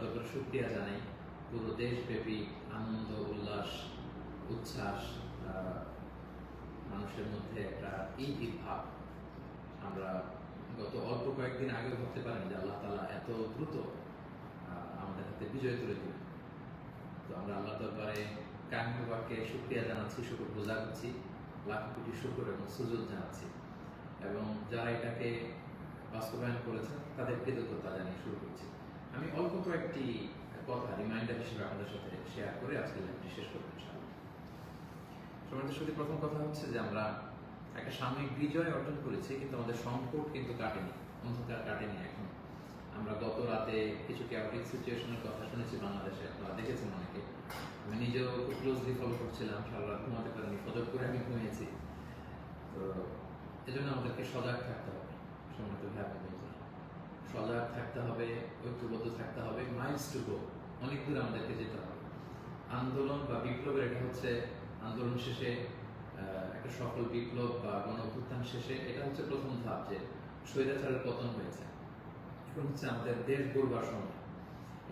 দরবারে শুকরিয়া জানাই। পুরো দেশব্যাপী আনন্দ, উল্লাস, উচ্ছ্বাস, মানুষের মধ্যে একটা ঈদি ভাব। আমরা গত অল্প কয়েকদিন আগেও ভাবতে পারিনি যে আল্লাহ তাআলা এত দ্রুত আমাদের হাতে বিজয় তুলে দিবেন। তো আমরা আল্লাহ দরবারে কায়মুল বাক্যে শুকরিয়া জানাচ্ছি, শুকরগুজার হচ্ছি, লাখ কোটি শুকর এবং সুজুদ জানাচ্ছি, এবং যারা এটাকে বাস্তবায়ন করেছেন তাদের কৃতজ্ঞতা জানিয়ে শুরু করছি। আমি অল্প কয়েকটি কথা রিমাইন্ডার হিসেবে আপনাদের সাথে শেয়ার করে আজকে লাইভটি শেষ করব ইনশাআল্লাহ। সমাজের সাথে প্রথম কথা হচ্ছে যে আমরা একটা সাময়িক বিজয় অর্জন করেছি, কিন্তু আমাদের সংকট কিন্তু কাটেনি, অন্ধকার কাটেনি এখন। আমরা গত রাতে কিছু ক্যাওটিক সিচুয়েশনের কথা শুনেছি বাংলাদেশে, আপনারা দেখেছেন অনেকে। আমি নিজেও খুব ক্লোজলি ফলো করছিলাম, সারা রাত ঘুমাতে পারিনি, ফজর করে আমি ঘুমিয়েছি। তো এজন্য আমাদেরকে সজাগ থাকতে হবে। সম্মানিত ভাই বন্ধুরা, সজাগ থাকতে হবে, ঐক্যবদ্ধ থাকতে হবে। মাইলস টু গো, অনেক দূর আমাদেরকে যেতে হবে। আন্দোলন বা বিপ্লবের এটা হচ্ছে আন্দোলন শেষে একটা সফল বিপ্লব বা গণ অভ্যুত্থান শেষে এটা হচ্ছে প্রথম ধাপ, যে স্বৈরাচারের পতন হয়েছে। এখন হচ্ছে আমাদের দেশ গড়বার সময়।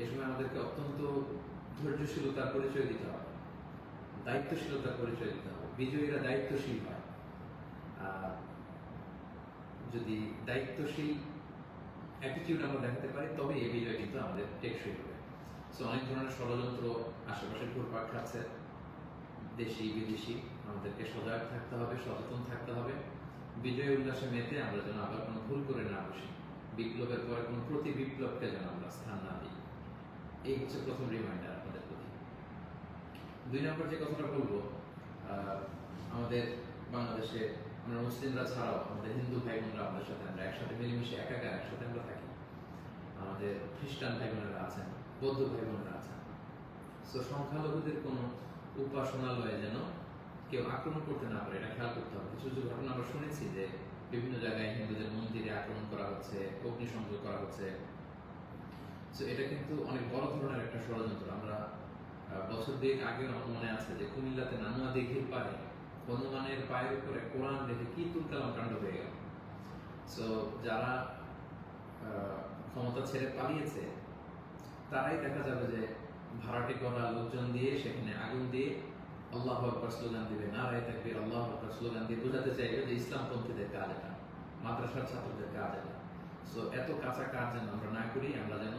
এই সময় আমাদেরকে অত্যন্ত ধৈর্যশীলতার পরিচয় দিতে হবে, দায়িত্বশীলতার পরিচয় দিতে হবে। বিজয়ীরা দায়িত্বশীল হয়। যদি দায়িত্বশীল অ্যাটিটিউড আমরা দেখাতে পারি, তবে এই বিজয় কিন্তু আমাদের টেকসই হবে। সো অনেক ধরনের ষড়যন্ত্র আশেপাশে ঘুরপাক খাচ্ছে, দেশি বিদেশি। আমাদেরকে সজাগ থাকতে হবে, সচেতন থাকতে হবে। বিজয় উল্লাসে মেতে আমরা যেন আবার কোনো ভুল করে না বসি, বিপ্লবের পরে কোনো প্রতি বিপ্লবকে যেন আমরা স্থান না দিই। এই হচ্ছে প্রথম রিমাইন্ডার আপনাদের প্রতি। 2 নম্বর যে কথাটা বলবো, আমাদের বাংলাদেশে আমরা মুসলিমরা ছাড়াও আমাদের হিন্দু ভাই বোনরা আমাদের সাথে, আমরা একসাথে মিলেমিশে একাকার একসাথে আমরা থাকি। আমাদের খ্রিস্টান ভাই বোনেরা আছেন, বৌদ্ধ ভাই বোনেরা আছেন। সো সংখ্যালঘুদের কোনো উপাসনালয়ে যেন কেউ আক্রমণ করতে না পারে, এটা খেয়াল করতে হবে। কিছু কিছু ঘটনা আমরা শুনেছি যে বিভিন্ন জায়গায় হিন্দুদের মন্দিরে আক্রমণ করা হচ্ছে, অগ্নিসংযোগ করা হচ্ছে। সো এটা কিন্তু অনেক বড় ধরনের একটা ষড়যন্ত্র। আমরা বছর 2 আগে আমার মনে আছে যে কুমিল্লাতে নানুয়া দিঘির পাড়ে হনুমানের পায়ের উপরে কোরআন রেখে কি তুলকালাম কাণ্ড হয়ে গেল। সো যারা ক্ষমতা ছেড়ে পালিয়েছে তারাই দেখা যাবে যে ভাড়াটে করা লোকজন দিয়ে সেখানে আগুন দিয়ে আল্লাহু আকবার স্লোগান দিবে, নারায়ে তাকবীর, আল্লাহু আকবার স্লোগান দিয়ে বোঝাতে চাইবে যে ইসলামপন্থীদের কাজ এটা, মাদ্রাসার ছাত্রদের কাজ এটা। সো এত কাঁচা কাজ যেন আমরা না করি, আমরা যেন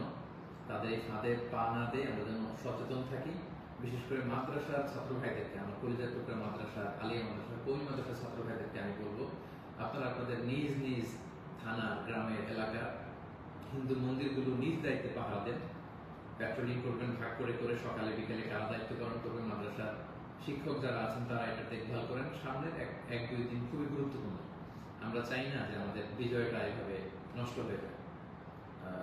তাদের এই ফাঁদে পা না দেই, আমরা যেন সচেতন থাকি। বিশেষ করে মাদ্রাসার ছাত্র ভাইদেরকে, আমার পরিচয় টুকরা মাদ্রাসা, আলিয়া মাদ্রাসা, কৌমি মাদ্রাসার ছাত্র ভাইদেরকে আমি বলবো, আপনারা আপনাদের নিজ নিজ থানা, গ্রামের, এলাকার হিন্দু মন্দিরগুলো নিজ দায়িত্বে পাহারা দেন। প্যাট্রোলিং করবেন ভাগ করে করে, সকালে বিকেলে কারা দায়িত্ব পালন করবেন। মাদ্রাসার শিক্ষক যারা আছেন তারা এটা দেখভাল করেন। সামনের 1-2 দিন খুবই গুরুত্বপূর্ণ। আমরা চাই না যে আমাদের বিজয়টা এভাবে নষ্ট হয়ে যায়।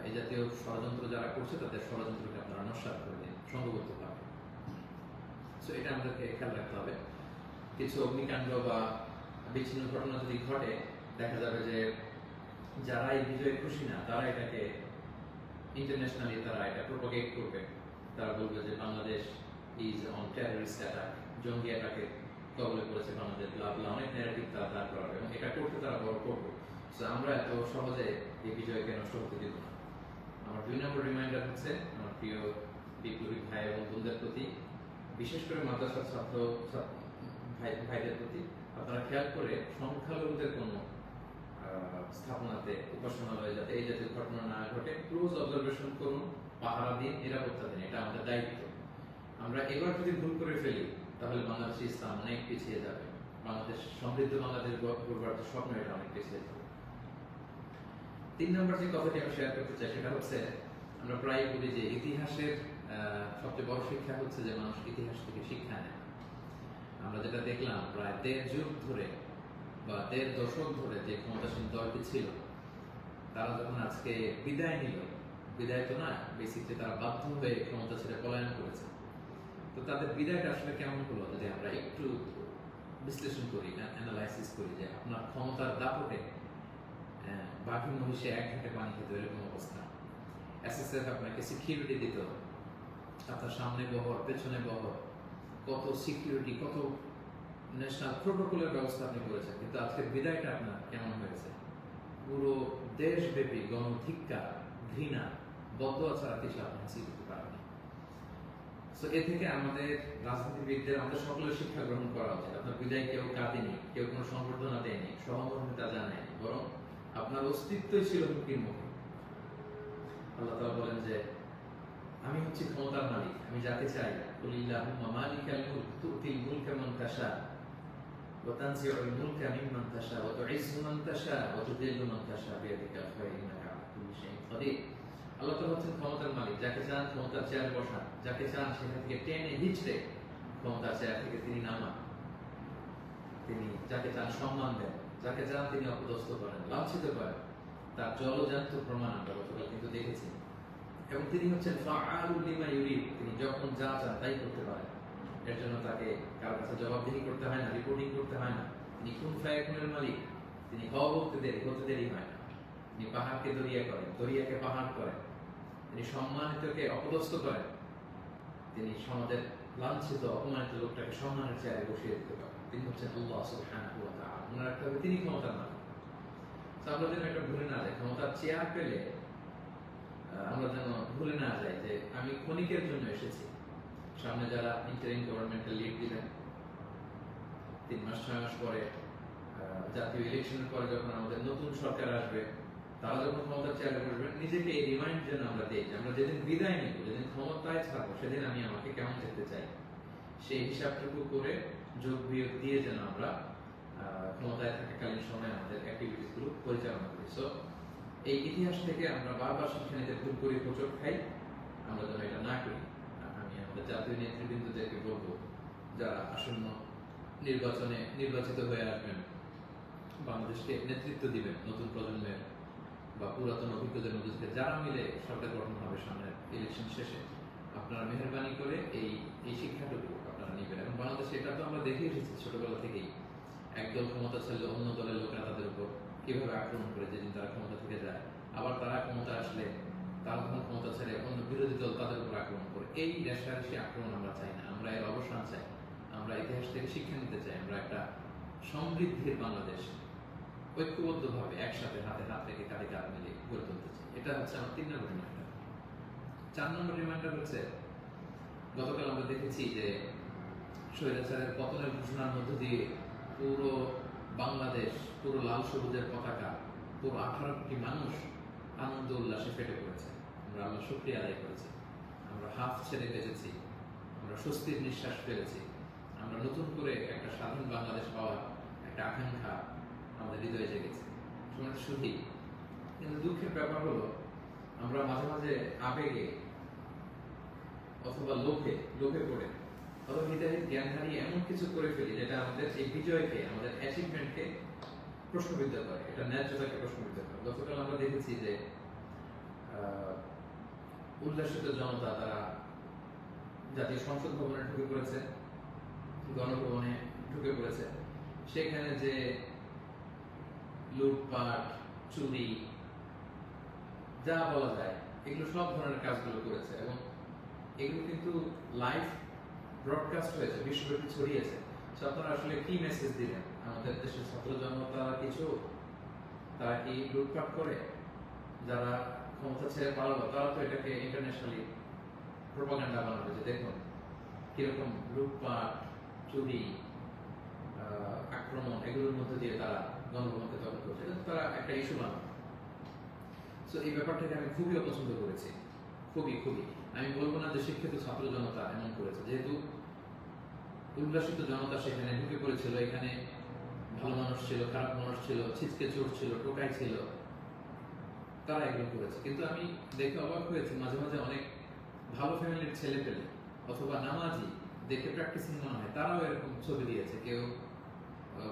এই জাতীয় ষড়যন্ত্র যারা করছে তাদের ষড়যন্ত্রকে আপনারা নস্যাৎ করে দিন সংঘবদ্ধভাবে। সো এটা আমাদেরকে খেয়াল রাখতে হবে। কিছু অগ্নিকাণ্ড বা বিচ্ছিন্ন ঘটনা যদি ঘটে, দেখা যাবে যে যারা এই বিজয়ে খুশি না তারা এটাকে ইন্টারন্যাশনালি তারা এটা প্রোপাগেট করবে। তারা বলবে যে Bangladesh is on terrorist attack, জঙ্গি অ্যাটাকে কবলে পড়েছে বাংলাদেশ, ব্লা অনেক ন্যারেটিভ তারা দাঁড় করাবে, এবং এটা করতে তারা বড় করবে। সো আমরা এত সহজে এই বিজয়কে নষ্ট হতে দিব না। আমার 2 নম্বর রিমাইন্ডার হচ্ছে আমার প্রিয় বিপ্লবী ভাই এবং বোনদের প্রতি, বিশেষ করে মাদ্রাসার ছাত্র ভাইদের প্রতি, আপনারা খেয়াল করে সংখ্যালঘুদের কোনো স্থাপনাতে, উপাসনালয়ে যাতে এই জাতীয় ঘটনা না ঘটে ক্লোজ অবজারভেশন করুন, পাহারা দিন, নিরাপত্তা দিন। এটা আমাদের দায়িত্ব। আমরা এবার যদি ভুল করে ফেলি তাহলে বাংলাদেশ ইসলাম অনেক পিছিয়ে যাবে। বাংলাদেশ সমৃদ্ধ বাংলাদেশ গড়বার যে স্বপ্ন, এটা অনেক পিছিয়ে যাবে। 3 নম্বর যে কথাটি আমি শেয়ার করতে চাই সেটা হচ্ছে, আমরা প্রায় বলি যে ইতিহাসের সবচেয়ে বড় শিক্ষা হচ্ছে যে মানুষ ইতিহাস থেকে শিক্ষা নেয়। আমরা যেটা দেখলাম প্রায় 1.5 যুগ ধরে বা 1.5 দশক ধরে যে ক্ষমতাসীন দলটি ছিল, তারা যখন আজকে বিদায় নিল, বিদায় তো না, বেসিকলি তারা বাধ্য হয়ে ক্ষমতা ছেড়ে পলায়ন করেছে। তো তাদের বিদায়টা আসলে কেমন হলো যদি আমরা একটু বিশ্লেষণ করি, অ্যানালাইসিস করি, যে আপনার ক্ষমতার দাপটে বাকি মহিষে 1 ঘাটে পানি খেতে, এরকম অবস্থা। এসএসএফ আপনাকে সিকিউরিটি দিত, আপনার সামনে বহর, পেছনে বহর, কত সিকিউরিটি, কত ন্যাশনাল প্রোটোকলের ব্যবস্থা আপনি করেছেন। কিন্তু আজকের বিদায়টা আপনার কেমন হয়েছে? পুরো দেশব্যাপী গণধিক্কার, ঘৃণা, বদদোয়া ছাড়া কিছু আপনি হাসিল করতে পারেন না। সো এ থেকে আমাদের রাজনীতিবিদদের আমাদের সকলের শিক্ষা গ্রহণ করা উচিত। আপনার বিদায় কেউ কাঁদেনি, কেউ কোনো সংবর্ধনা দেয়নি, সহমর্মিতা জানায়নি, বরং আপনার অস্তিত্বই ছিল হুমকির মুখে। আল্লাহ তাআলা বলেন যে আমি হচ্ছি ক্ষমতার মালিক, আমি যাকে চাই। কুলিল্লাহুম্মা মালিকাল মুলক তুতিল মুলকা মান তাশা ওয়া তানজিউল মুলকা মিম্মান তাশা ওয়া তুইজ্জু মান তাশা ওয়া তুযিল্লু মান তাশা বিয়াদিকাল খায়র ইন্নাকা আলা কুল্লি শাইইন কাদির। আল্লাহ তাআলা হচ্ছেন ক্ষমতার মালিক, যাকে চান ক্ষমতার চেয়ারে বসান, যাকে চান সেখান থেকে টেনে হিঁচড়ে ক্ষমতার চেয়ার থেকে তিনি নামান। তিনি যাকে চান সম্মান দেন, যাকে চান তিনি অপদস্থ করেন, লাঞ্ছিত করেন। তার জলজান্ত প্রমাণ আমরা গতকাল কিন্তু দেখেছি। এবং তিনি হচ্ছেন ফাআলুল লিমা ইউরিদ, তিনি যখন যা চান তাই করতে পারেন। এর জন্য তাকে কারো কাছে জবাবদিহি করতে হয় না, রিপোর্টিং করতে হয় না। তিনি কুন ফায়াকুনের মালিক, তিনি হওয়া বলতে দেরি হতে দেরি হয় না। তিনি পাহাড়কে দরিয়া করেন, দরিয়াকে পাহাড় করেন। তিনি সম্মানিতকে অপদস্থ করেন। তিনি সমাজের লাঞ্ছিত অপমানিত লোকটাকে সম্মানের চেয়ারে বসিয়ে দিতে পারেন। তিনি হচ্ছেন আল্লাহ সুবহানাহু ওয়া তাআলা। মনে রাখতে হবে তিনি ক্ষমতার মালিক। আমরা যেন এটা ভুলে না যাই, ক্ষমতার চেয়ার পেলে আমরা যেন ভুলে না যাই যে আমি ক্ষণিকের জন্য এসেছি। সামনে যারা ইন্টারিম গভর্নমেন্টের লিড দিবেন, 3 মাস 6 মাস পরে জাতীয় ইলেকশনের পরে যখন আমাদের নতুন সরকার আসবে, তারা যখন ক্ষমতার চেয়ারে বসবেন, নিজেকে এই রিমাইন্ড যেন আমরা দিই যে আমরা যেদিন বিদায় নিব, যেদিন ক্ষমতায় থাকবো, সেদিন আমি আমাকে কেমন দেখতে চাই, সেই হিসাবটুকু করে যোগ বিয়োগ দিয়ে যেন আমরা ক্ষমতায় থাকাকালীন সময় আমাদের অ্যাক্টিভিটিস গুলো পরিচালনা করি। সো এই ইতিহাস থেকে আমরা বারবার শিক্ষা নিতে ভুল করি, হোঁচট খাই, আমরা যেন এটা না করি। আমি আমাদের জাতীয় নেতৃবৃন্দদেরকে বলবো, যারা আসন্ন নির্বাচনে নির্বাচিত হয়ে আসবেন, বাংলাদেশকে নেতৃত্ব দিবেন, নতুন প্রজন্মের বা পুরাতন অভিজ্ঞদের মধ্যে থেকে যারা মিলে সরকার গঠন হবে সামনের ইলেকশন শেষে, আপনারা মেহরবানি করে এই শিক্ষাটুকু আপনারা নেবেন। এবং বাংলাদেশে এটা তো আমরা দেখে এসেছি ছোটবেলা থেকেই, একদল ক্ষমতা ছাড়লে অন্য দলের লোকেরা তাদের উপর কিভাবে আক্রমণ করে যেদিন তারা ক্ষমতা থেকে যায়। আবার তারা ক্ষমতা আসলে তারা যখন ক্ষমতা ছেড়ে অন্য বিরোধী দল তাদের উপর আক্রমণ করে। এই রেশারেশি আক্রমণ আমরা চাই না, আমরা এর অবসান চাই। আমরা ইতিহাস থেকে শিক্ষা নিতে চাই। আমরা একটা সমৃদ্ধির বাংলাদেশ ঐক্যবদ্ধভাবে একসাথে হাতে হাত রেখে কাঁধে কাঁধ মিলিয়ে গড়ে তুলতে চাই। এটা হচ্ছে আমার 3 নম্বর রিমাইন্ডার। 4 নম্বর রিমাইন্ডার হচ্ছে গতকাল আমরা দেখেছি যে স্বৈরাচারের পতনের ঘোষণার মধ্য দিয়ে পুরো বাংলাদেশ, পুরো লাল সবুজের পতাকা, পুরো 18 কোটি মানুষ আনন্দ উল্লাসে ফেটে পড়েছে। আমরা আল্লাহ শুকরিয়া আদায় করেছি। আমরা হাফ ছেড়ে বেঁচেছি, আমরা স্বস্তির নিঃশ্বাস ফেলেছি। আমরা নতুন করে একটা স্বাধীন বাংলাদেশ পাওয়ার একটা আকাঙ্ক্ষা আমাদের হৃদয়ে জেগেছে। সময় সুখী, কিন্তু দুঃখের ব্যাপার হলো আমরা মাঝে মাঝে আবেগে অথবা লোভে পড়ে অথবা হৃদয়ে জ্ঞান হারিয়ে এমন কিছু করে ফেলি যেটা আমাদের এই বিজয়কে, আমাদের অ্যাচিভমেন্টকে প্রশ্নবিদ্ধ করে, এটা ন্যায্যতাকে প্রশ্নবিদ্ধ করে। গতকাল আমরা দেখেছি যে উল্লাসিত জনতা তারা জাতীয় সংসদ ভবনে ঢুকে পড়েছে, গণভবনে ঢুকে পড়েছে। সেখানে যে লুটপাট, চুরি, যা বলা যায়, এগুলো সব ধরনের কাজগুলো করেছে এবং এগুলো কিন্তু লাইভ ব্রডকাস্ট হয়েছে, বিশ্বব্যাপী ছড়িয়েছে। আপনারা আসলে কি মেসেজ দিলেন? আমাদের দেশের ছাত্র জনতা তারা কি লুটপাট করে? যারা ক্ষমতা ছেড়ে পালালো তারা তো এটাকে ইন্টারন্যাশনালি প্রোপাগান্ডা বানাবে যে দেখুন কিরকম লুটপাট, চুরি, আক্রমণ, এগুলোর মধ্যে দিয়ে তারা গণভবনকে দখল করছে। তারা একটা ইস্যু বানাবে। সো এই ব্যাপারটাকে আমি খুবই অপছন্দ করেছি, খুবই। আমি বলবো না যে শিক্ষিত ছাত্র জনতা এমন করেছে, যেহেতু উল্লাসিত জনতা সেখানে ঢুকে পড়েছিল। এখানে ভালো মানুষ ছিল, খারাপ মানুষ ছিল, ছিচকে চোর ছিল, টোকাই ছিল, তারা এগুলো করেছে। কিন্তু আমি দেখে অবাক হয়েছি মাঝে মাঝে অনেক ভালো ফ্যামিলির ছেলে পেলে অথবা নামাজি, দেখে প্র্যাকটিসিং মনে হয়, তারাও এরকম ছবি দিয়েছে। কেউ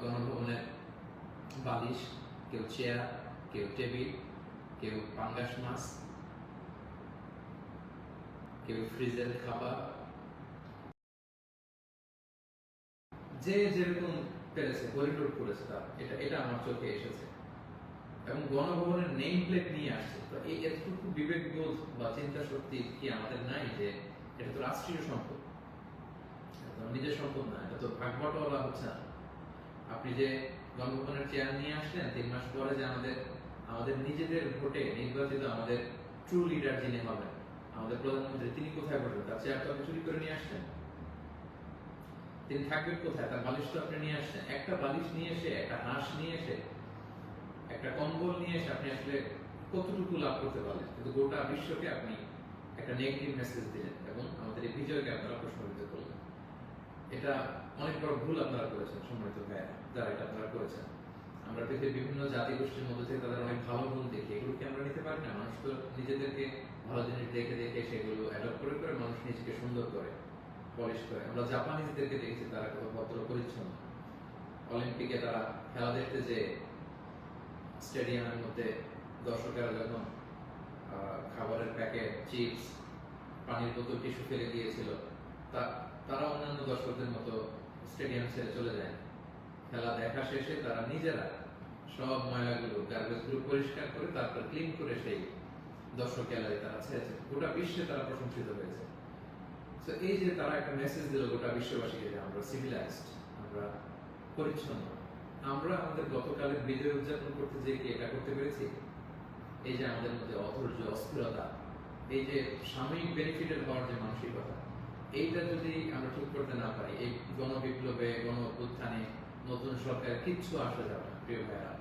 গণভবনের বালিশ, কেউ চেয়ার, কেউ টেবিল, কেউ পাঙ্গাস মাছ, কেউ ফ্রিজের খাবার, যে যেরকম পেরেছে করিডোর করেছে। এটা আমার চোখে এসেছে এবং গণভবনের নেম প্লেট নিয়ে আসছে। তো এই এতটুকু বিবেকবোধ বা চিন্তা শক্তি কি আমাদের নাই যে এটা তো রাষ্ট্রীয় সম্পদ, নিজের সম্পদ না, এটা তো ভাগ বাটোয়ারা হচ্ছে না। আপনি যে গণভবনের চেয়ার নিয়ে আসলেন 3 মাস পরে যে আমাদের নিজেদের ভোটে নির্বাচিত আমাদের ট্রু লিডার যিনি হবেন, আমাদের প্রধানমন্ত্রী, তিনি কোথায় বসবেন? তার চেয়ার তো আপনি চুরি করে নিয়ে আসছেন। তিনি থাকবেন কোথায়? তার বালিশ তো আপনি নিয়ে আসছেন। একটা বালিশ নিয়ে এসে, একটা হাঁস নিয়ে এসে, একটা কম্বল নিয়ে এসে আপনি আসলে কতটুকু লাভ করতে পারলেন? কিন্তু গোটা বিশ্বকে আপনি একটা নেগেটিভ মেসেজ দিলেন এবং আমাদের এই বিজয়কে আপনারা প্রশ্নবিদ্ধ করলেন। এটা অনেক বড় ভুল আপনারা করেছেন সম্মানিত ভাইয়েরা, যারা এটা আপনারা করেছেন। আমরা পৃথিবীর বিভিন্ন জাতি গোষ্ঠীর মধ্যে থেকে তাদের অনেক ভালো গুণ দেখি, এগুলোকে আমরা নিতে পারি না? মানুষ তো নিজেদেরকে ভালো জিনিস দেখে দেখে সেগুলো অ্যাডপ্ট করে করে মানুষ নিজেকে সুন্দর করে, পলিশ করে। আমরা জাপানিজদেরকে দেখেছি তারা কত ভদ্র পরিচ্ছন্ন। অলিম্পিকে তারা খেলা দেখতে যে স্টেডিয়ামের মধ্যে দর্শকেরা যখন খাবারের প্যাকেট, চিপস, পানির বোতল, টিস্যু ফেলে দিয়েছিল, তারা অন্যান্য দর্শকদের মতো স্টেডিয়াম ছেড়ে চলে যায়। খেলা দেখা শেষে তারা নিজেরা সব ময়লাগুলো, গার্বেজগুলো পরিষ্কার করে তারপর ক্লিন করে সেই দর্শক গ্যালারি তারা ছেড়েছে। গোটা বিশ্বে তারা প্রশংসিত হয়েছে। তো এই যে তারা একটা মেসেজ দিল গোটা বিশ্ববাসীকে যে আমরা সিভিলাইজড, আমরা পরিচ্ছন্ন। আমরা আমাদের গতকালের বিজয় উদযাপন করতে যে কি এটা করতে পেরেছি? এই যে আমাদের মধ্যে অধৈর্য, অস্থিরতা, এই যে সাময়িক বেনিফিটের হওয়ার যে মানসিকতা, এইটা যদি আমরা ঠিক করতে না পারি, এই গণবিপ্লবে, গণ অভ্যুত্থানে, নতুন সরকার কিচ্ছু আসা যাবে না প্রিয় ভাইরা।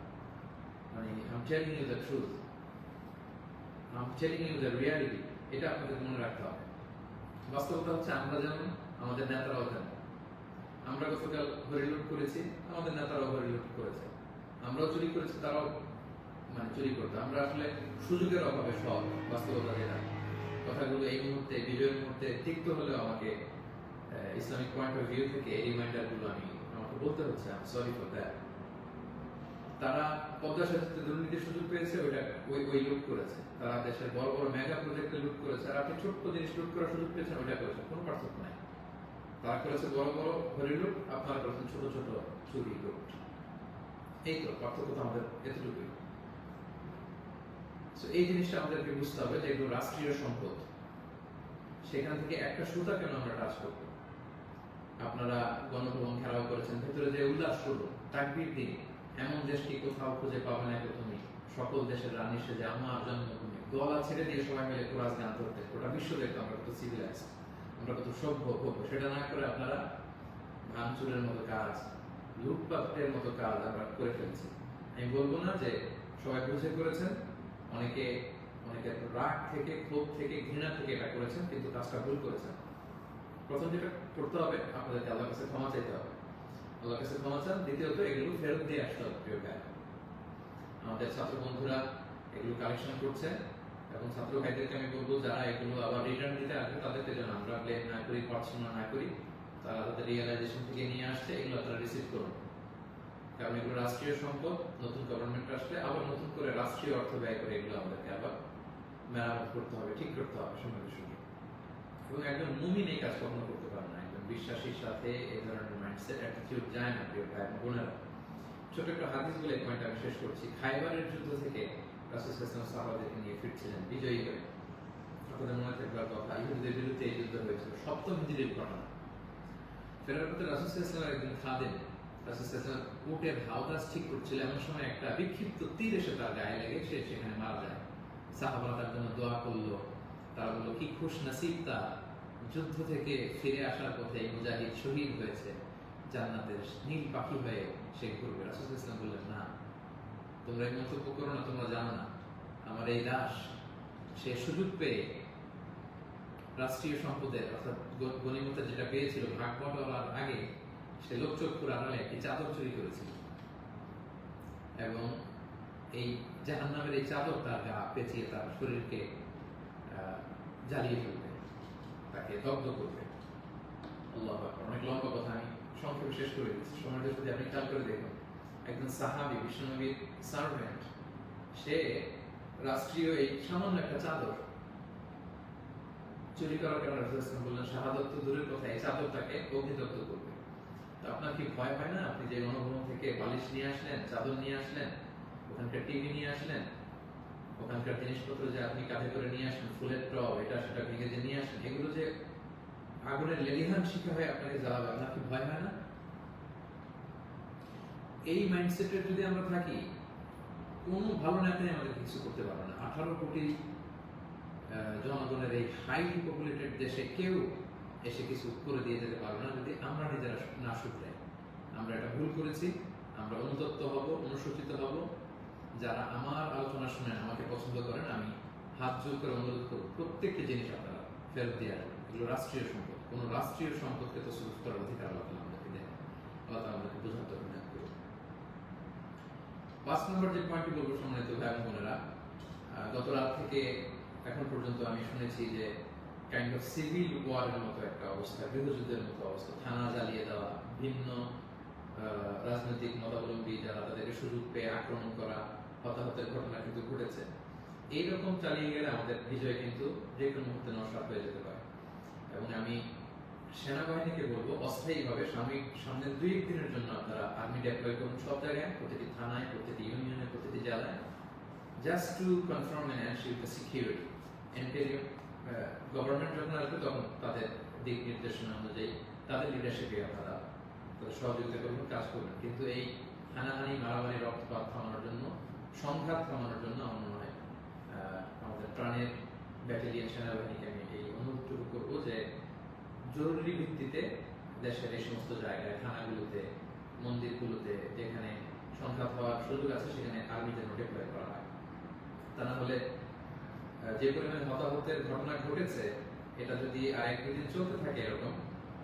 মানে I'm telling you the truth, I'm telling you the reality, এটা আপনাদের মনে রাখতে হবে। বাস্তবতা হচ্ছে আমরা যেমন, আমাদের নেতারাও যেমন। আমরা গতকাল হরিলুট করেছি, আমাদের নেতারাও হরিলুট করেছে। আমরাও চুরি করেছি, তারাও মানে চুরি করতো। আমরা আসলে সুযোগের অভাবে সব, বাস্তবতা যেটা, কথাগুলো এই মুহূর্তে, বিজয়ের মুহূর্তে তিক্ত হলেও আমাকে ইসলামিক পয়েন্ট অফ ভিউ থেকে এই রিমাইন্ডারগুলো আমাকে বলতে হচ্ছে। I am sorry for that. তারা পদ্মা সেতুতে দুর্নীতির সুযোগ পেয়েছে, ওই লুট করেছে। তারা দেশের বড় বড় মেগা প্রজেক্টে লুট করেছে, আর আপনি ছোট্ট জিনিস লুট করার সুযোগ পেয়েছেন, ওইটা করেছেন। কোনো পার্থক্য নাই। তারা করেছে বড় বড় হরি লুট, আপনারা করেছেন ছোট ছোট চুরি লুট। এই তো পার্থক্য, তো আমাদের এতটুকুই। এই জিনিসটা আমাদেরকে বুঝতে হবে যে এগুলো রাষ্ট্রীয় সম্পদ। সেখান থেকে একটা সুতা কেন আমরা টাচ করবো? আপনারা গণভবন ঘেরাও করেছেন, ভেতরে যে উল্লাস করবো, তাকবীর দিন। এমন দেশটি কোথাও খুঁজে পাবে না তুমি, সকল দেশের রানী সেজে আমার জন্মভূমি। গলা ছেড়ে দিয়ে সবাই মিলে কোরআন গান করতে, গোটা বিশ্ব দেখতো আমরা কত সিভিলাইজ, আমরা কত সভ্য। সেটা না করে আপনারা ভাঙচুরের মতো কাজ, লুটপাটের মতো কাজ আমরা করে ফেলছি। আমি বলবো না যে সবাই বুঝে করেছেন, অনেকে রাগ থেকে, ক্ষোভ থেকে, ঘৃণা থেকে এটা করেছেন, কিন্তু কাজটা ভুল করেছেন। প্রথম যেটা করতে হবে, আপনাদেরকে আল্লাহর কাছে ক্ষমা চাইতে হবে। আল্লাহর কাছে ক্ষমা চান। দ্বিতীয়ত, এগুলো ফেরত দিয়ে আসতে হবে প্রিয় ভাই। আমাদের ছাত্র বন্ধুরা এগুলো কালেকশন করছে, এবং ছাত্র ভাইদেরকে আমি বলবো যারা এগুলো আবার রিটার্ন দিতে আসবে, তাদেরকে যেন আমরা ব্লেম না করি, পড়াশোনা না করি। তারা তাদের রিয়েলাইজেশন থেকে নিয়ে আসছে, এগুলো তারা রিসিভ করুন। কারণ এগুলো রাষ্ট্রীয় সম্পদ। নতুন গভর্নমেন্ট আসলে আবার নতুন করে রাষ্ট্রীয় অর্থ ব্যয় করে এগুলো আমাদেরকে আবার মেরামত করতে হবে, ঠিক করতে হবে সময়ের সঙ্গে। এবং একজন মুমিন এই কাজ কখনো করতে পারে না। একজন বিশ্বাসীর সাথে এই ধরনের মাইন্ডসেট, অ্যাটিটিউড যায় না প্রিয় ভাই এবং বোনেরা। ছোট একটা হাদিস বলে পয়েন্ট আমি শেষ করছি। খাইবারের যুদ্ধ থেকে রাসূল সাল্লাল্লাহু আলাইহি ওয়াসাল্লাম সাহাবাদেরকে নিয়ে ফিরছিলেন বিজয়ী হয়ে। আপনাদের মনে থাকবার কথা, ইহুদিদের বিরুদ্ধে এই যুদ্ধ হয়েছিল, 7ম হিজরির ঘটনা। ফেরার পথে রাসূল সাল্লাল্লাহু আলাইহি ওয়াসাল্লাম একদিন খাদেম রাসূল সাল্লাল্লাহু আলাইহি ওয়াসাল্লাম উটের হাওদাস ঠিক করছিল, এমন সময় একটা বিক্ষিপ্ত তীর এসে তার গায়ে লেগে সে সেখানে মারা যায়। সাহাবারা তার জন্য দোয়া করলো। তারা বললো কি খুশ নসিব তার, যুদ্ধ থেকে ফিরে আসার পথে এই মুজাহিদ শহীদ হয়েছে, জান্নাতের নীল পাখি হয়ে সে ঘুরবে। রাসূল সাল্লাল্লাহু আলাইহি ওয়াসাল্লাম বললেন, না, তোমরা এই মন্তব্য করো না, তোমরা জানো না আমার এই দাস সে সুযোগ পেয়ে রাষ্ট্রীয় সম্পদের অর্থাৎ গনিমতের যেটা পেয়েছিল ভাগ বটলার আগে সে লোকচক্ষুর আড়ালে একটি চাদর চুরি করেছিল, এবং এই জাহান্নামের এই চাদর তার গা পেঁচিয়ে তার শরীরকে জ্বালিয়ে ফেলবে, তাকে দগ্ধ করবে। আল্লাহু আকবার। অনেক লম্বা কথা, আমি সংক্ষেপে শেষ করে দিচ্ছি। সময়টা যদি আপনি খেয়াল করে দেখুন, একজন সাহাবী, বিশ্বনবীর সার্ভেন্ট, সে রাষ্ট্রীয় এই সামান্য একটা চাদর চুরি করার কারণে রাসূল সাল্লাল্লাহু আলাইহি ওয়াসাল্লাম বললেন, শাহাদাত তো দূরের কথা, এই চাদরটাকে অগ্নিদগ্ধ করবে। তো আপনার কি ভয় হয় না? আপনি যে গণভবন থেকে বালিশ নিয়ে আসলেন, চাদর নিয়ে আসলেন, ওখানকার টিভি নিয়ে আসলেন, ওখানকার জিনিসপত্র যে আপনি কাঁধে করে নিয়ে আসলেন, ফুলের টব, এটা সেটা ভেঙে যে নিয়ে আসলেন, এগুলো যে আগুনের লেলিহান শিখা হয়ে আপনাকে জ্বালাবে, আপনার কি ভয় হয় না? এই মাইন্ডসেটে যদি আমরা থাকি, কোনো ভালো নেতাই আমাদের কিছু করতে পারবে না। 18 কোটি জনগণের এই হাইলি পপুলেটেড দেশে কেউ এসে কিছু করে দিয়ে যেতে পারবে না যদি আমরা নিজেরা না শুধরাই। আমরা এটা ভুল করেছি, আমরা অনুতপ্ত হব, অনুশোচিত হব। যারা আমার আলোচনা শুনেন, আমাকে পছন্দ করেন, আমি হাত জোর করে অনুরোধ করব প্রত্যেকটি জিনিস আপনারা ফেরত দিয়ে আসবেন। এগুলো রাষ্ট্রীয় সম্পদ, কোনো রাষ্ট্রীয় সম্পদকে তো সুরক্ষিত করার অধিকার আল্লাহ তাআলা আমাদেরকে দেন। আল্লাহ তাআলা আমাদেরকে বোঝাতে হবে। 5 নম্বর যে পয়েন্টটি বলবো সম্মানিত ভাই এবং বোনেরা, গত রাত থেকে এখন পর্যন্ত আমি শুনেছি যে কাইন্ড অফ সিভিল ওয়ারের মতো একটা অবস্থা, গৃহযুদ্ধের মতো অবস্থা, থানা জ্বালিয়ে দেওয়া, ভিন্ন রাজনৈতিক মতাবলম্বী যারা তাদেরকে সুযোগ পেয়ে আক্রমণ করা, হতাহতের ঘটনা কিন্তু ঘটেছে। এইরকম চালিয়ে গেলে আমাদের বিজয় কিন্তু যে কোনো মুহূর্তে নস্বাত হয়ে যেতে পারে। এবং আমি সেনাবাহিনীকে বলবো অস্থায়ীভাবে সামনে 2-1 দিনের জন্য আপনারা আর্মি ডেপ্লয় করুন সব জায়গায়, প্রতিটি থানায়, প্রতিটি ইউনিয়নে, প্রতিটি জেলায়, just to confirm and ensure the security. Interior government যখন আসবে তখন তাদের দিক নির্দেশনা অনুযায়ী তাদের লিডারশিপে আপনারা সহযোগিতা করবেন, কাজ করবেন। কিন্তু এই হানাহানি, মারামারি, রক্তপাত থামানোর জন্য, সংঘাত থামানোর জন্য আমার মনে হয় আমাদের প্রাণের ব্যাটালিয়ন সেনাবাহিনীকে আমি এই অনুরোধটুকু করবো যে জরুরি ভিত্তিতে দেশের এই সমস্ত জায়গায়, থানাগুলোতে, মন্দিরগুলোতে যেখানে সংঘাত হওয়ার সুযোগ আছে সেখানে আর্মি যেন ডেপ্লয় করা হয়। তা না হলে যে পরিমাণে হতাহতের ঘটনা ঘটেছে, এটা যদি আরেক-দুই দিন চলতে থাকে এরকম,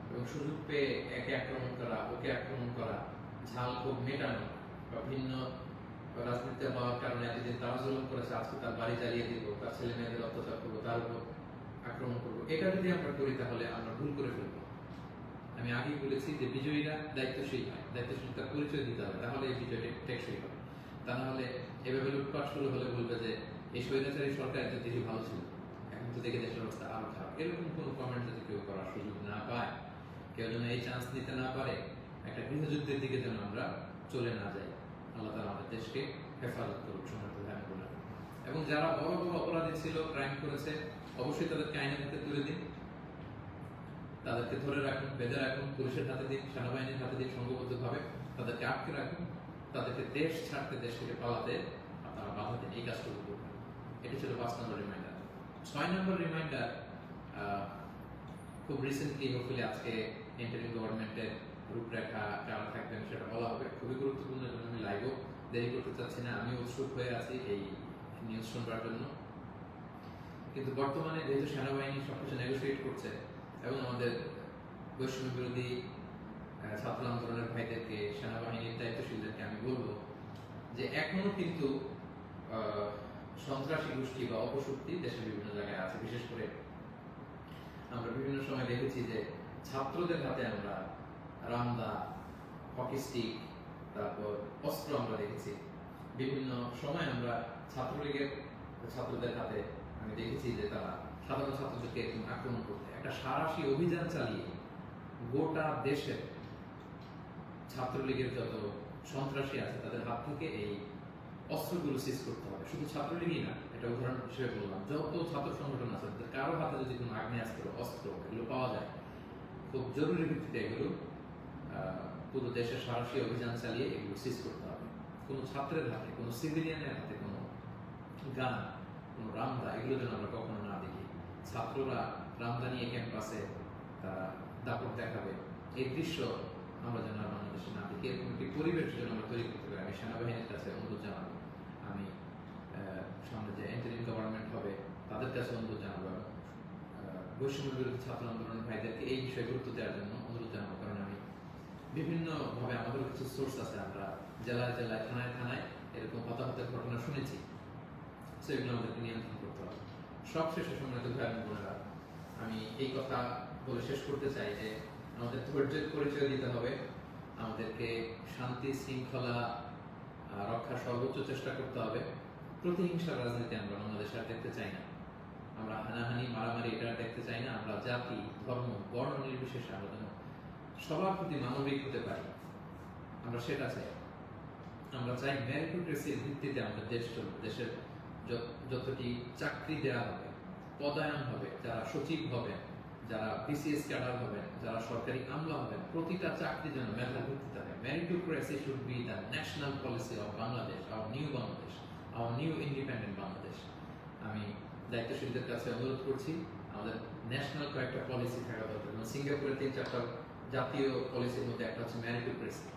এবং সুযোগ পেয়ে একে আক্রমণ করা, ওকে আক্রমণ করা, ঝাল ক্ষোভ মেটানো, বা ভিন্ন রাজনীতি হওয়ার কারণে এতদিন তারা জুলুম করেছে, আজকে তার বাড়ি জ্বালিয়ে দিব, তার ছেলে মেয়েদের অত্যাচার করবো, তার উপর আক্রমণ করবো, এটা যদি আমরা করি তাহলে আমরা ভুল করে ফেলবো। আমি আগেই বলেছি যে বিজয়ীরা দায়িত্বশীল হয়, দায়িত্বশীলতার পরিচয় দিতে হবে, তাহলে এই বিজয়টা টেকসই হবে। তা না হলে এভাবে লুটপাট শুরু হলে বলবে যে এই স্বৈরাচারী সরকার এত দেশে ভালো ছিল, এখন তো দেখে দেশের অবস্থা আরো খারাপ। এরকম কোনো কমেন্ট যদি কেউ করার সুযোগ না পায়, কেউ যেন এই চান্স নিতে না পারে, একটা গৃহযুদ্ধের দিকে যেন আমরা চলে না যাই। আল্লাহ তাআলা আমাদের দেশকে হেফাজত করুক সম্মানিত ভাই বোনেরা। এবং যারা বড় বড় অপরাধী ছিল, ক্রাইম করেছে, অবশ্যই তাদেরকে আইনের হাতে তুলে দিন, তাদেরকে ধরে রাখুন, বেঁধে রাখুন, পুলিশের হাতে দিন, সেনাবাহিনীর হাতে দিন, সংঘবদ্ধভাবে তাদেরকে আটকে রাখুন, তাদেরকে দেশ ছাড়তে, দেশ থেকে পালাতে আপনারা বাধা দিন। এই কাজটুকু করবেন। এটি ছিল 5 নম্বর রিমাইন্ডার। 6 নম্বর রিমাইন্ডার, খুব রিসেন্টলি হোপফুলি আজকে ইন্টারিম গভর্নমেন্টের রূপরেখা কারা থাকবেন সেটা বলা হবে। খুবই গুরুত্বপূর্ণ, জন্য আমি লাইভও দেরি করতে চাচ্ছি না, আমি উৎসুক হয়ে আছি এই নিউজ শুনবার জন্য। কিন্তু বর্তমানে যেহেতু সেনাবাহিনী সবকিছু নেগোসিয়েট করছে এবং আমাদের বৈষম্য বিরোধী ছাত্র আন্দোলনের ভাইদেরকে, সেনাবাহিনীর দায়িত্বশীলদেরকে আমি বলবো যে এখনো কিন্তু সন্ত্রাসী গোষ্ঠী বা অপশক্তি দেশের বিভিন্ন জায়গায় আছে। বিশেষ করে আমরা বিভিন্ন সময় দেখেছি যে ছাত্রদের হাতে আমরা রামদা, হকি স্টিক, তারপর অস্ত্র আমরা দেখেছি। বিভিন্ন সময় আমরা ছাত্রলীগের ছাত্রদের হাতে আমি দেখেছি যে তারা সাধারণ ছাত্রদেরকে আক্রমণ করতে একটা সারাশি অভিযান চালিয়ে গোটা দেশের ছাত্রলীগের যত সন্ত্রাসী আছে তাদের হাত থেকে এই অস্ত্রগুলো সিজ করতে হবে। শুধু ছাত্রলীগই না, এটা উদাহরণ হিসেবে বললাম, যত ছাত্র সংগঠন আছে কারো হাতে যদি কোনো আগ্নেয়াস্ত্র, অস্ত্র এগুলো পাওয়া যায়, খুব জরুরি ভিত্তিতে এগুলো পুরো দেশের সারাশি অভিযান চালিয়ে এগুলো সিজ করতে হবে। কোনো ছাত্রের হাতে, কোনো সিভিলিয়ানের হাতে কোনো গান, কোনো রামদা, এগুলো যেন আমরা কখনো না দেখি। ছাত্ররা রামদা নিয়ে ক্যাম্পাসে তারা দাপট দেখাবে, এই দৃশ্য আমরা যেন বাংলাদেশে না দেখি। এরকম একটি পরিবেশ যেন আমরা তৈরি করতে পারি, আমি সেনাবাহিনীর কাছে অনুরোধ জানাবো। আমি সামনে যে ইন্টারিম গভর্নমেন্ট হবে তাদের কাছে অনুরোধ জানাবো, বৈষম্য বিরোধী ছাত্র আন্দোলনের ভাইদেরকে এই বিষয়ে গুরুত্ব দেওয়ার জন্য অনুরোধ জানাবো। কারণ আমি বিভিন্নভাবে আমাদের কিছু সোর্স আছে, আমরা জেলায় জেলায়, থানায় থানায় এরকম হতাহতের ঘটনা শুনেছি। সেগুলো আমাদেরকে নিয়ন্ত্রণ করতে হবে। সবশেষে সম্মানিত ভাই বোনেরা, আমি এই কথা বলে শেষ করতে চাই যে আমাদের ধৈর্যের পরিচয় দিতে হবে, আমাদেরকে শান্তি শৃঙ্খলা রক্ষার সর্বোচ্চ চেষ্টা করতে হবে। প্রতিহিংসার রাজনীতি আমরা বাংলাদেশে আর দেখতে চাই না, আমরা হানাহানি, মারামারি এটা দেখতে চাই না। আমরা জাতি, ধর্ম, বর্ণ নির্বিশেষে আমরা যেন সবার প্রতি মানবিক হতে পারি, আমরা সেটা চাই। আমরা চাই মেরিটোক্রেসির ভিত্তিতে আমাদের দেশ চলবে। দেশের যতটি চাকরি দেওয়া হবে, পদায়ন হবে, যারা সচিব হবেন, যারা বিসিএস ক্যাডার হবেন, যারা সরকারি আমলা হবেন, প্রতিটা চাকরি যেন মেধার ভিত্তিতে হবে। Meritocracy should be the national policy of Bangladesh, our new Bangladesh, our new independent Bangladesh. আমি দায়িত্বশীলদের কাছে অনুরোধ করছি আমাদের ন্যাশনাল কয়েকটা পলিসি থাকা দরকার। যেমন সিঙ্গাপুরের 3-4টা জাতীয় পলিসির মধ্যে একটা হচ্ছে ম্যারিটোক্রেসি।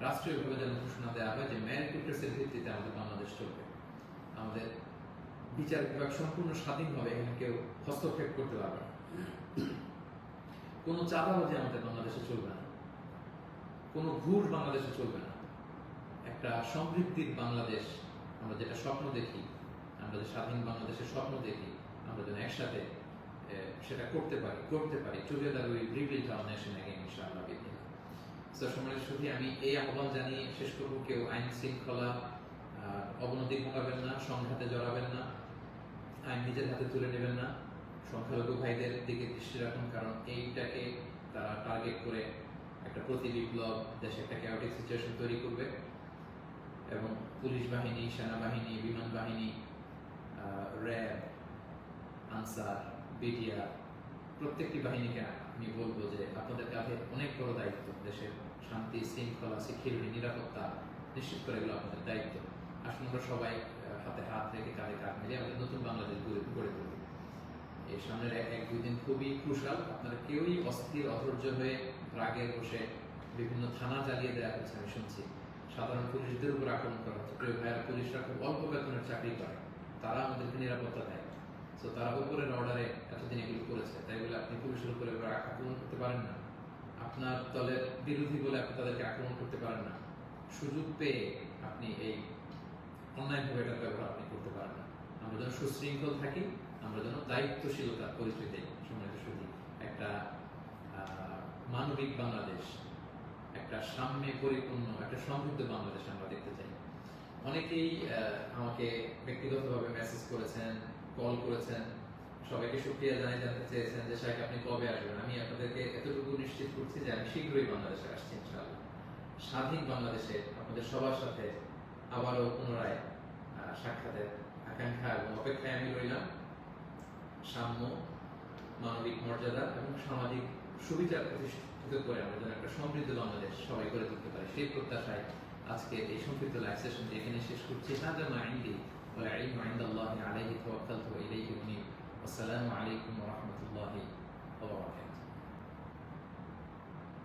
রাষ্ট্রীয়ভাবে যেন ঘোষণা দেওয়া হয় যে ম্যারিটোক্রেসির ভিত্তিতে আমাদের বাংলাদেশ চলবে। আমাদের বিচার বিভাগ সম্পূর্ণ স্বাধীনভাবে এখানে কেউ হস্তক্ষেপ করতে পারবে না। কোনো চাঁদাবাজি আমাদের বাংলাদেশে চলবে না, কোনো ঘুষ বাংলাদেশে চলবে না। একটা সমৃদ্ধির বাংলাদেশ আমরা যেটা স্বপ্ন দেখি, আমরা যে স্বাধীন বাংলাদেশের স্বপ্ন দেখি, আমরা যেন একসাথে সেটা করতে পারি। Together we rebuild hour nation again ইনশাআল্লাহ বিদিন। সো সম্মানিত সুধী, আমি এই আহ্বান জানিয়ে শেষ করব, কেউ আইন শৃঙ্খলা অবনতি ঘটাবেন না, সংঘাতে জড়াবেন না, আইন নিজের হাতে তুলে নেবেন না। সংখ্যালঘু ভাইদের দিকে দৃষ্টি রাখুন, কারণ এইটাকে তারা টার্গেট করে একটা প্রতি বিপ্লব, দেশে একটা ক্যাওটিক সিচুয়েশন তৈরি করবে এবং পুলিশ বাহিনী, সেনাবাহিনী, বিমান বাহিনী, র্যাব, আনসার, বিডিআর প্রত্যেকটি বাহিনীকে আমি বলবো যে আপনাদের কাঁধে অনেক বড় দায়িত্ব। দেশের শান্তি, শৃঙ্খলা, সিকিউরিটি, নিরাপত্তা নিশ্চিত করে এগুলো আপনাদের দায়িত্ব। আসুন আমরা সবাই হাতে হাত রেখে কাঁধে কাঁধ মিলে আমাদের নতুন বাংলাদেশ গড়ে তুলব। এই সামনের 1-2 দিন খুবই ক্রুশাল। আপনারা কেউই অস্থির, অধৈর্য হয়ে রাগে বসে বিভিন্ন থানা জ্বালিয়ে দেওয়া হচ্ছে, আমি শুনছি। সাধারণ পুলিশদের উপর আক্রমণ করা হচ্ছে। প্রিয় ভাইয়েরা, পুলিশরা খুব অল্প বেতনের চাকরি করে, তারা আমাদেরকে নিরাপত্তা দেয়। তো তারা উপরের অর্ডারে এতদিন এগুলো করেছে, তাই বলে আপনি পুলিশের উপরে আক্রমণ করতে পারেন না। আপনার দলের বিরোধী বলে আপনি তাদেরকে আক্রমণ করতে পারেন না। সুযোগ পেয়ে আপনি এই অন্যায়ভাবে এটার ব্যবহার আপনি করতে পারেন না। আমরা যেন সুশৃঙ্খল থাকি, আমরা যেন দায়িত্বশীলতার পরিচয় দিই। সম্মানিত সুধী, একটা মানবিক বাংলাদেশ, একটা সাম্যে পরিপূর্ণ, একটা সমৃদ্ধ বাংলাদেশ আমরা দেখতে চাই। অনেকেই আমাকে ব্যক্তিগতভাবে মেসেজ করেছেন, কল করেছেন, সবাইকে শুকরিয়া জানাই, জানতে চেয়েছেন যে শাইখ আপনি কবে আসবেন। আমি আপনাদেরকে এতটুকু নিশ্চিত করছি যে আমি শীঘ্রই বাংলাদেশে আসছি ইনশাআল্লাহ। স্বাধীন বাংলাদেশে আপনাদের সবার সাথে আবারও পুনরায় সাক্ষাতের আকাঙ্ক্ষা এবং অপেক্ষায় আমি রইলাম। সাম্য, মানবিক মর্যাদা এবং সামাজিক সুবিচার প্রতিষ্ঠিত করে আমরা যেন একটা সমৃদ্ধ বাংলাদেশ সবাই করে তুলতে পারি, সেই প্রত্যাশায় আজকে এই সংক্ষিপ্ত লাইভ সেশনটি এখানে শেষ করছি। হাযা মা ইনদি ওয়াল ইলমু ইনদাল্লাহি আলাইহি তাওয়াক্কালতু ওয়া ইলাইহি উনীব। আসসালামু আলাইকুম ওয়া রাহমাতুল্লাহি ওয়া বারাকাতুহু।